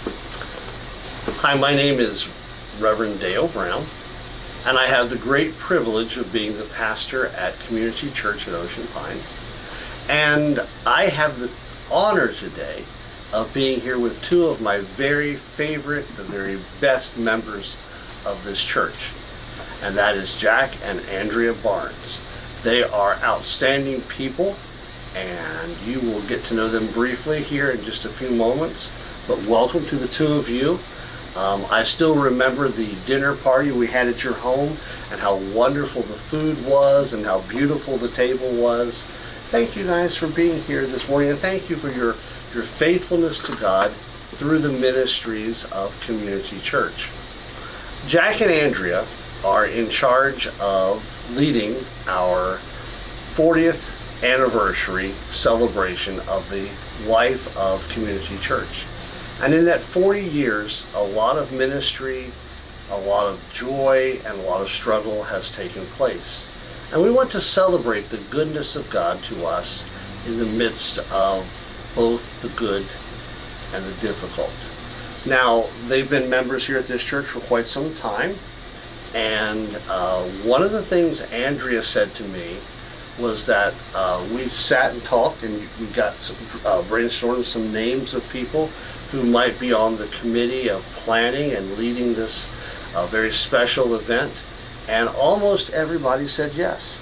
Hi, my name is Reverend Dale Brown, and I have the great privilege of being the pastor at Community Church in Ocean Pines. And I have the honor today of being here with two of my very favorite, the very best members of this church. And that is Jack and Andria Barnes. They are outstanding people, and you will get to know them briefly here in just a few moments. But welcome to the two of you. I still remember the dinner party we had at your home and how wonderful the food was and how beautiful the table was. Thank you guys for being here this morning, and thank you for your faithfulness to God through the ministries of Community Church. Jack and Andrea are in charge of leading our 40th anniversary celebration of the life of Community Church. And in that 40 years, a lot of ministry, a lot of joy, and a lot of struggle has taken place. And we want to celebrate the goodness of God to us in the midst of both the good and the difficult. Now, they've been members here at this church for quite some time. And one of the things Andrea said to me was that we sat and talked, and we got some brainstormed some names of people who might be on the committee of planning and leading this very special event. And almost everybody said yes.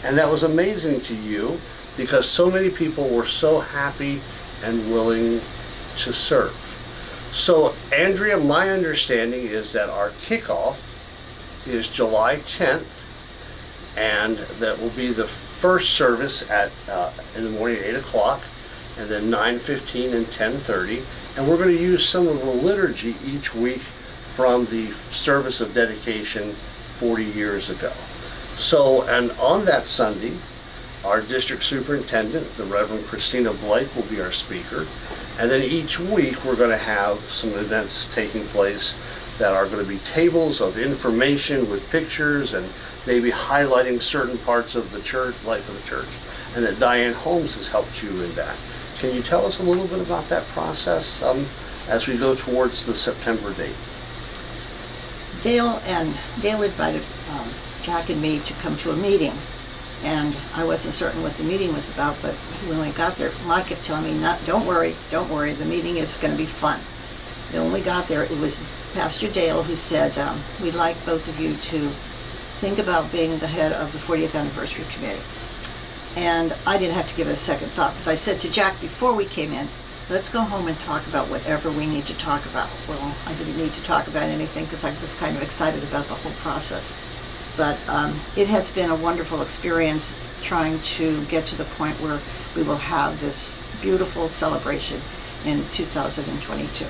And that was amazing to you because so many people were so happy and willing to serve. So, Andrea, my understanding is that our kickoff is July 10th, and that will be the first service at in the morning at 8 o'clock, and then 9:15 and 10:30. And we're going to use some of the liturgy each week from the service of dedication 40 years ago. So, and on that Sunday, our district superintendent, the Reverend Christina Blake, will be our speaker. And then each week we're going to have some events taking place that are going to be tables of information with pictures and maybe highlighting certain parts of the church, life of the church. And that Diane Holmes has helped you in that. Can you tell us a little bit about that process as we go towards the September date? Dale invited Jack and me to come to a meeting, and I wasn't certain what the meeting was about, but when we got there, Mike kept telling me, don't worry, the meeting is going to be fun. Then when we got there, it was Pastor Dale who said, we'd like both of you to think about being the head of the 40th anniversary committee. And I didn't have to give it a second thought, because I said to Jack before we came in, let's go home and talk about whatever we need to talk about. Well, I didn't need to talk about anything because I was kind of excited about the whole process. But it has been a wonderful experience trying to get to the point where we will have this beautiful celebration in 2022.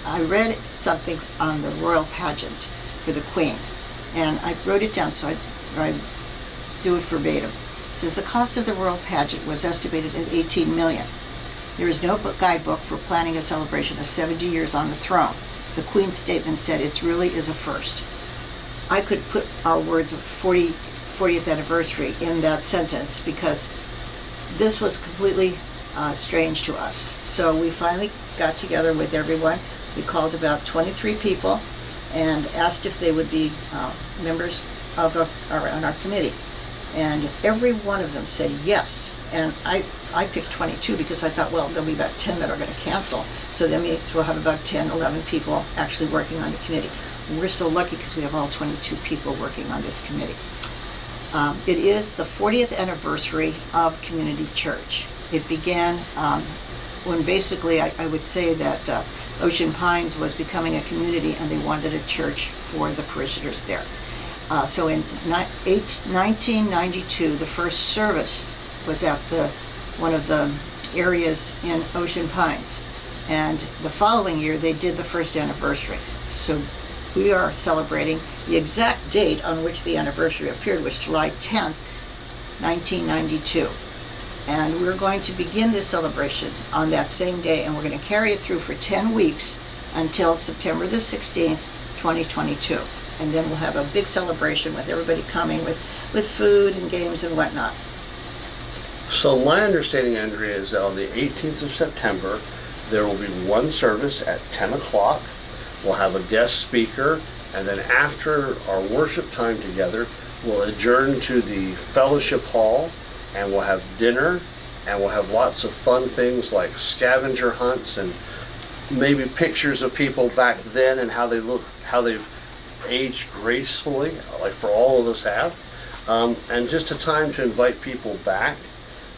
I read something on the royal pageant for the Queen, and I wrote it down, so I do it verbatim. It says the cost of the royal pageant was estimated at $18 million. There is no guidebook for planning a celebration of 70 years on the throne. The Queen's statement said it really is a first. I could put our words of 40th anniversary in that sentence because this was completely strange to us. So we finally got together with everyone. We called about 23 people and asked if they would be members of our committee. And every one of them said yes. And I picked 22 because I thought, well, there'll be about 10 that are going to cancel. So then we'll have about 10, 11 people actually working on the committee. And we're so lucky because we have all 22 people working on this committee. It is the 40th anniversary of Community Church. It began when basically I would say that Ocean Pines was becoming a community and they wanted a church for the parishioners there. So in 1992, the first service was at one of the areas in Ocean Pines. And the following year, they did the first anniversary. So we are celebrating the exact date on which the anniversary appeared, was July 10th, 1992. And we're going to begin this celebration on that same day, and we're going to carry it through for 10 weeks until September the 16th, 2022. And then we'll have a big celebration with everybody coming with food and games and whatnot. So my understanding, Andrea, is that on the 18th of September, There will be one service at 10 o'clock. We'll have a guest speaker, and then after our worship time together, we'll adjourn to the fellowship hall, and we'll have dinner, and we'll have lots of fun things like scavenger hunts and maybe pictures of people back then and how they look, how they've aged gracefully, like for all of us have. And just a time to invite people back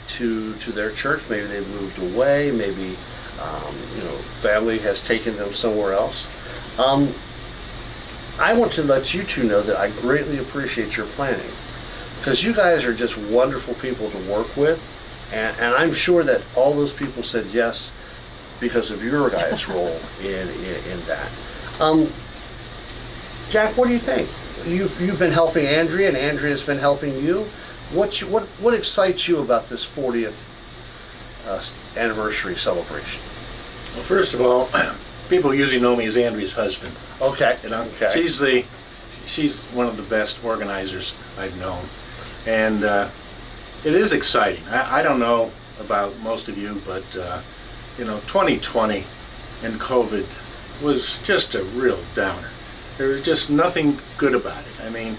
to their church. Maybe they've moved away, maybe family has taken them somewhere else. I want to let you two know that I greatly appreciate your planning, because you guys are just wonderful people to work with, and I'm sure that all those people said yes because of your guys' role in that. Jack, what do you think? You've been helping Andrea, and Andrea's been helping you. What excites you about this 40th anniversary celebration? Well, first of all, people usually know me as Andrea's husband. Okay. Okay. She's one of the best organizers I've known, and it is exciting. I don't know about most of you, but 2020 and COVID was just a real downer. There was just nothing good about it. I mean,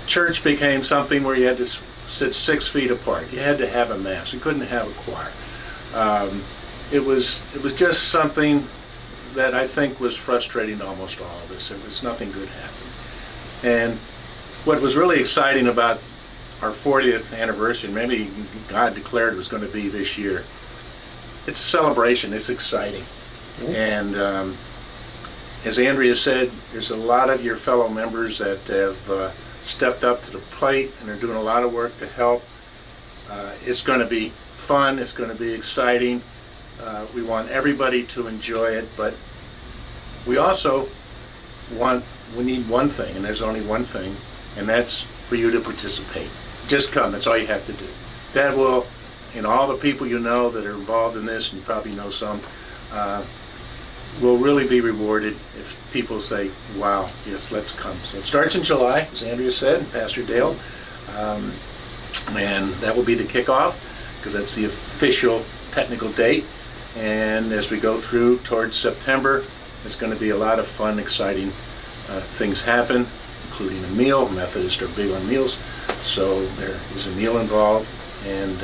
church became something where you had to sit 6 feet apart. You had to have a mass. You couldn't have a choir. It was just something that I think was frustrating to almost all of us. It was nothing good happening. And what was really exciting about our 40th anniversary, maybe God declared it was going to be this year, it's a celebration. It's exciting. And as Andrea said, there's a lot of your fellow members that have stepped up to the plate and are doing a lot of work to help. It's going to be fun. It's going to be exciting. We want everybody to enjoy it, but we also we need one thing, and there's only one thing, and that's for you to participate. Just come. That's all you have to do. That will, all the people you know that are involved in this, and you probably know some, will really be rewarded if people say, wow, yes, let's come. So it starts in July, as Andrea said, and Pastor Dale, and that will be the kickoff, because that's the official technical date. And as we go through towards September, it's going to be a lot of fun, exciting things happen, including a meal. Methodists are big on meals, so there is a meal involved. And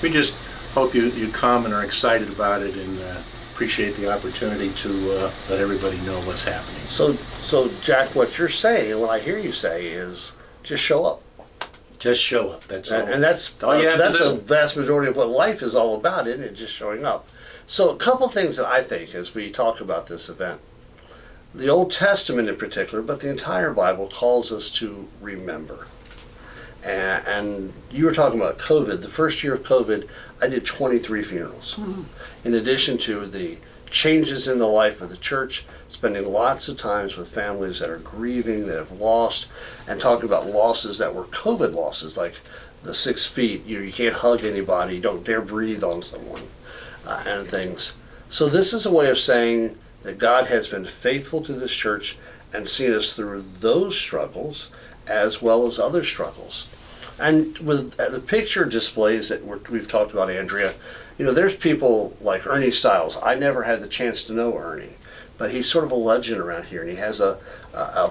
we just hope you come and are excited about it, and appreciate the opportunity to let everybody know what's happening. So Jack, what you're saying, and what I hear you say, is just show up. Just show up. That's all. And that's all you have to do. A vast majority of what life is all about, isn't it? Just showing up. So a couple things that I think as we talk about this event. The Old Testament in particular, but the entire Bible calls us to remember. And you were talking about COVID. The first year of COVID, I did 23 funerals. Mm-hmm. In addition to the changes in the life of the church, spending lots of times with families that are grieving, that have lost, and talking about losses that were COVID losses, like the 6 feet, you can't hug anybody, you don't dare breathe on someone, and things. So this is a way of saying that God has been faithful to this church and seen us through those struggles as well as other struggles. And with the picture displays that we've talked about, Andrea, there's people like Ernie Stiles. I never had the chance to know Ernie, but he's sort of a legend around here, and he has a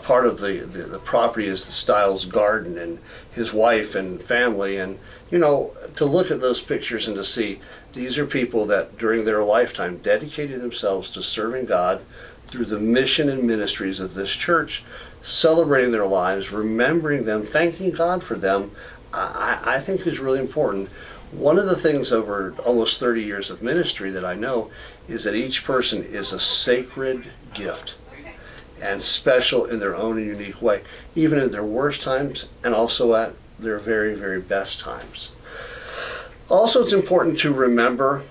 part of the property is the Stiles garden, and his wife and family, and to look at those pictures and to see these are people that during their lifetime dedicated themselves to serving God through the mission and ministries of this church, celebrating their lives, remembering them, thanking God for them, I think is really important. One of the things over almost 30 years of ministry that I know is that each person is a sacred gift and special in their own unique way, even in their worst times and also at their very, very best times. Also, it's important to remember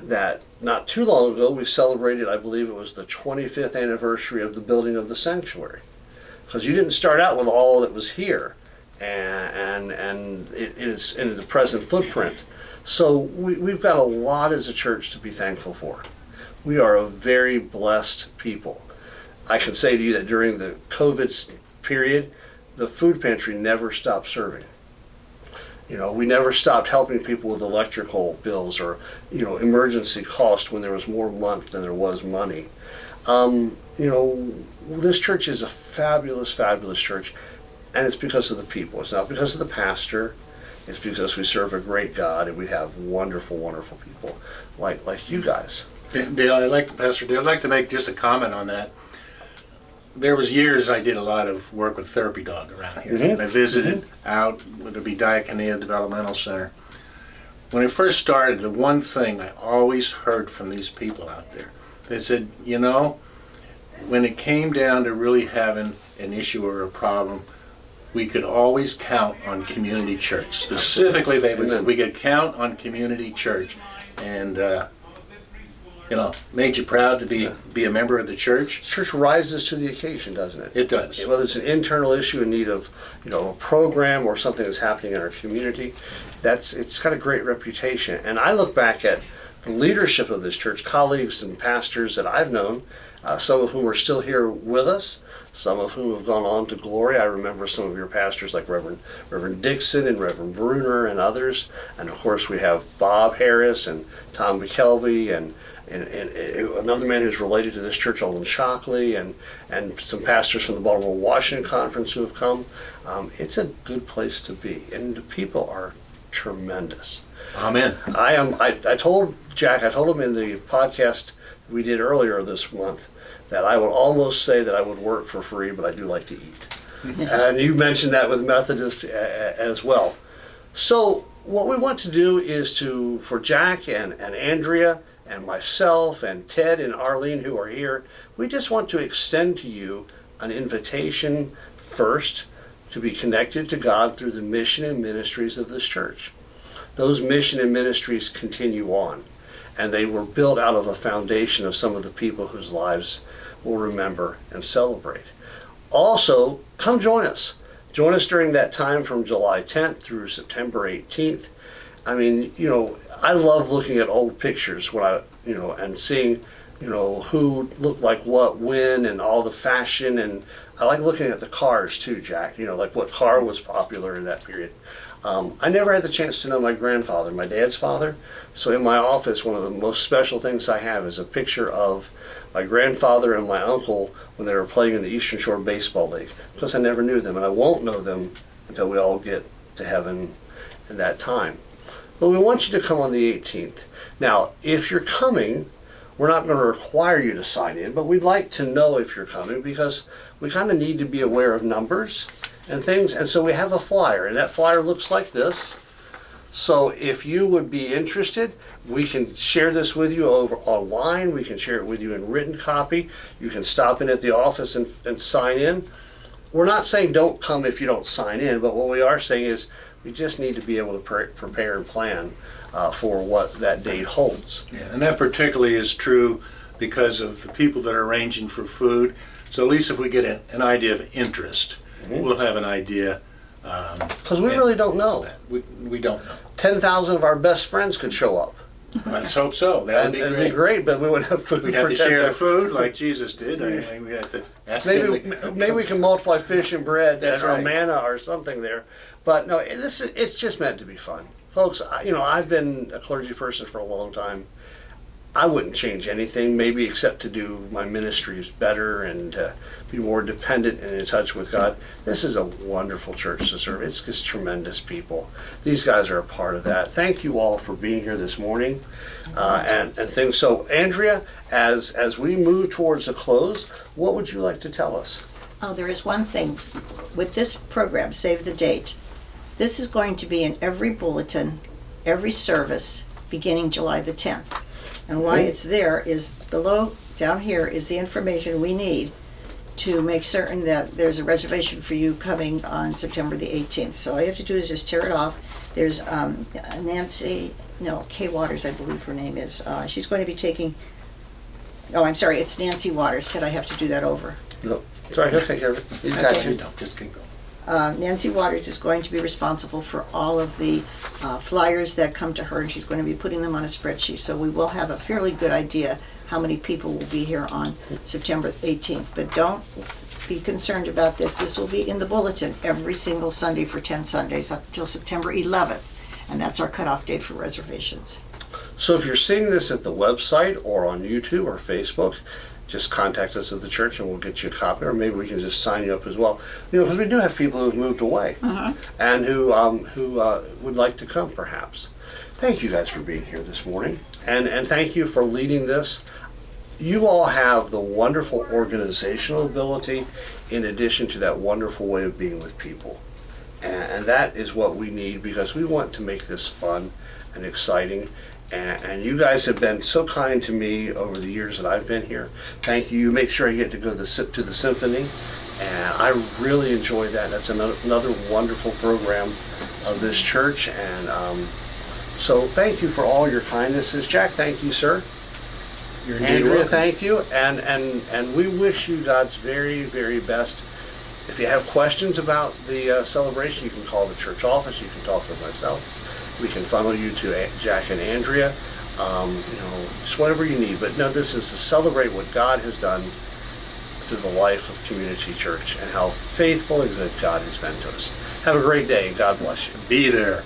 that not too long ago we celebrated, I believe it was the 25th anniversary of the building of the sanctuary. Because you didn't start out with all that was here, and it is in the present footprint. So we've got a lot as a church to be thankful for. We are a very blessed people. I can say to you that during the COVID period, the food pantry never stopped serving. We never stopped helping people with electrical bills or, emergency costs when there was more month than there was money. This church is a fabulous, fabulous church, and it's because of the people. It's not because of the pastor. It's because we serve a great God, and we have wonderful, wonderful people like you guys. Dale, Pastor Dale, I'd like to make just a comment on that. There was years I did a lot of work with therapy dog around here. Mhm. And I visited out, whether it be Jack and Andria Developmental Center. When I first started, the one thing I always heard from these people out there, they said, when it came down to really having an issue or a problem, we could always count on community church. Specifically, they would say we could count on community church. And made you proud to be a member of the church. Church rises to the occasion, doesn't it? It does. Whether it's an internal issue in need of, a program or something that's happening in our community, it's got a great reputation. And I look back at the leadership of this church, colleagues and pastors that I've known, some of whom are still here with us, some of whom have gone on to glory. I remember some of your pastors like Reverend Dixon and Reverend Bruner and others. And of course we have Bob Harris and Tom McKelvey and another man who's related to this church, Olin Shockley, and some pastors from the Baltimore Washington Conference who have come. It's a good place to be, and the people are tremendous. Amen. I told Jack, I told him in the podcast we did earlier this month that I would almost say that I would work for free, but I do like to eat. And you mentioned that with Methodists as well. So what we want to do is for Jack and Andrea and myself and Ted and Arlene who are here, we just want to extend to you an invitation first to be connected to God through the mission and ministries of this church. Those mission and ministries continue on, and they were built out of a foundation of some of the people whose lives we'll remember and celebrate. Also, come join us. Join us during that time from July 10th through September 18th. I mean, I love looking at old pictures and seeing, who looked like what when and all the fashion, and I like looking at the cars too, Jack, like what car was popular in that period. I never had the chance to know my grandfather, my dad's father, so in my office one of the most special things I have is a picture of my grandfather and my uncle when they were playing in the Eastern Shore Baseball League, because I never knew them, and I won't know them until we all get to heaven in that time. But we want you to come on the 18th. Now, if you're coming, we're not going to require you to sign in, but we'd like to know if you're coming because we kind of need to be aware of numbers and things. And so we have a flyer, and that flyer looks like this. So if you would be interested, we can share this with you over online. We can share it with you in written copy. You can stop in at the office and sign in. We're not saying don't come if you don't sign in, but what we are saying is we just need to be able to prepare and plan for what that date holds. Yeah, and that particularly is true because of the people that are arranging for food. So at least if we get an idea of interest, we'll have an idea. Because we really don't know. We don't know. 10,000 of our best friends could show up. Let's hope so. That would be great. It'd be great, but we would have food. We'd have to share the food like Jesus did. I mean, we have to ask Maybe we can multiply fish and bread That's or right. manna or something there. But no, it's just meant to be fun. Folks, I've been a clergy person for a long time. I wouldn't change anything, maybe except to do my ministries better and be more dependent and in touch with God. This is a wonderful church to serve. It's just tremendous people. These guys are a part of that. Thank you all for being here this morning and things. So, Andrea, as we move towards a close, what would you like to tell us? Oh, there is one thing. With this program, Save the Date, this is going to be in every bulletin, every service, beginning July the 10th. And why it's there is below, down here, is the information we need to make certain that there's a reservation for you coming on September the 18th. So all you have to do is just tear it off. There's Kay Waters, I believe her name is. She's going to be taking, I'm sorry, it's Nancy Waters. Did I have to do that over? No. Sorry, he'll take care of it. He's got you. Don't just keep going. Nancy Waters is going to be responsible for all of the flyers that come to her, and she's going to be putting them on a spreadsheet. So we will have a fairly good idea how many people will be here on September 18th. But don't be concerned about this. This will be in the bulletin every single Sunday for 10 Sundays up until September 11th. And that's our cutoff date for reservations. So if you're seeing this at the website or on YouTube or Facebook, just contact us at the church and we'll get you a copy, or maybe we can just sign you up as well. You know, because we do have people who've moved away and who would like to come, perhaps. Thank you guys for being here this morning, and thank you for leading this. You all have the wonderful organizational ability, in addition to that wonderful way of being with people, and that is what we need, because we want to make this fun and exciting. And you guys have been so kind to me over the years that I've been here. Thank you. You make sure I get to go to the symphony, and I really enjoy that. That's another wonderful program of this church. And so thank you for all your kindnesses. Jack, thank you, sir. You're indeed Andrea, welcome. thank you. And we wish you God's very, very best. If you have questions about the celebration, you can call the church office. You can talk with myself. We can funnel you to Jack and Andrea, just whatever you need. But no, this is to celebrate what God has done through the life of Community Church and how faithful and good God has been to us. Have a great day, and God bless you. Be there.